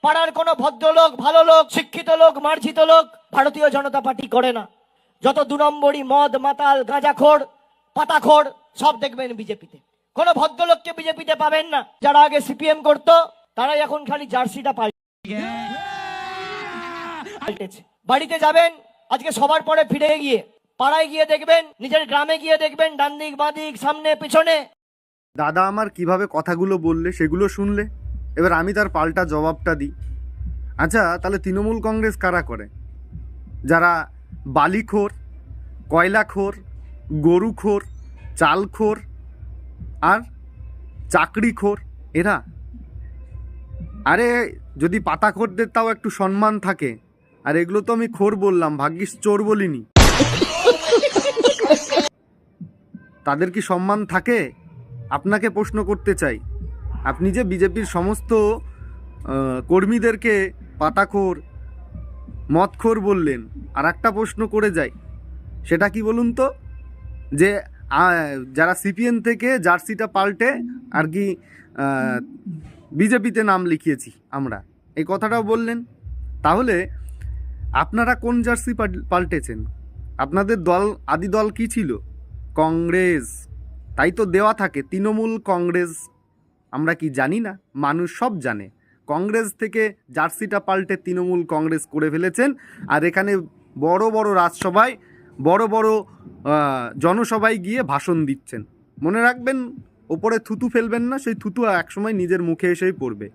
পাড়ার কোনো ভদ্রলোক, ভালো লোক, শিক্ষিত লোক, মার্জিত লোক ভারতীয় জনতা পার্টি করে না। যত 2 নম্বরই মদ মাতাল গাঁজাখোর পাতাখোর সব দেখবেন বিজেপিতে। কোনো ভদ্রলোককে বিজেপিতে পাবেন না। যারা আগে সিপিএম করতো তারাই এখন খালি জার্সিটা পাল্টেছে। বাড়িতে যাবেন আজকে সবার পরে ফিরে গিয়ে পাড়ায় গিয়ে দেখবেন, নিজের গ্রামে গিয়ে দেখবেন, ডান দিক বাঁ দিক সামনে পিছনে। দাদা আমার কিভাবে কথাগুলো বললে সেগুলো শুনলে, এবার আমি তার পাল্টা জবাবটা দিই। আচ্ছা, তাহলে তৃণমূল কংগ্রেস কারা করে? যারা বালিখোর, কয়লাখোর, গরুখোর, চালখোর আর চাকরিখোর, এরা। আরে যদি পাতাখোরদের তাও একটু সম্মান থাকে, আর এগুলো তো আমি খোর বললাম, ভাগ্যিস চোর বলিনি। তাদের কি সম্মান থাকে? আপনাকে প্রশ্ন করতে চাই, আপনি যে বিজেপির সমস্ত কর্মীদেরকে পাতাখোর মদখোর বললেন, আর একটা প্রশ্ন করে যাই, সেটা কি বলুন তো? যে যারা সিপিএম থেকে জার্সিটা পাল্টে আর কি বিজেপিতে নাম লিখিয়েছি আমরা, এই কথাটাও বললেন। তাহলে আপনারা কোন জার্সি পাল্টেছেন? আপনাদের দল, আদি দল কি ছিল? কংগ্রেস। তাই তো দেওয়া থাকে তৃণমূল কংগ্রেস। আমরা কি জানি না? মানুষ সব জানে। কংগ্রেস থেকে জার্সিটা পাল্টে তৃণমূল কংগ্রেস করে ফেলেছেন। আর এখানে বড় বড় রাজসভায়, বড় বড় জনসভায় গিয়ে ভাষণ দিচ্ছেন। মনে রাখবেন, ওপরে থুতু ফেলবেন না, সেই থুতু একসময় নিজের মুখে এসেই পড়বে।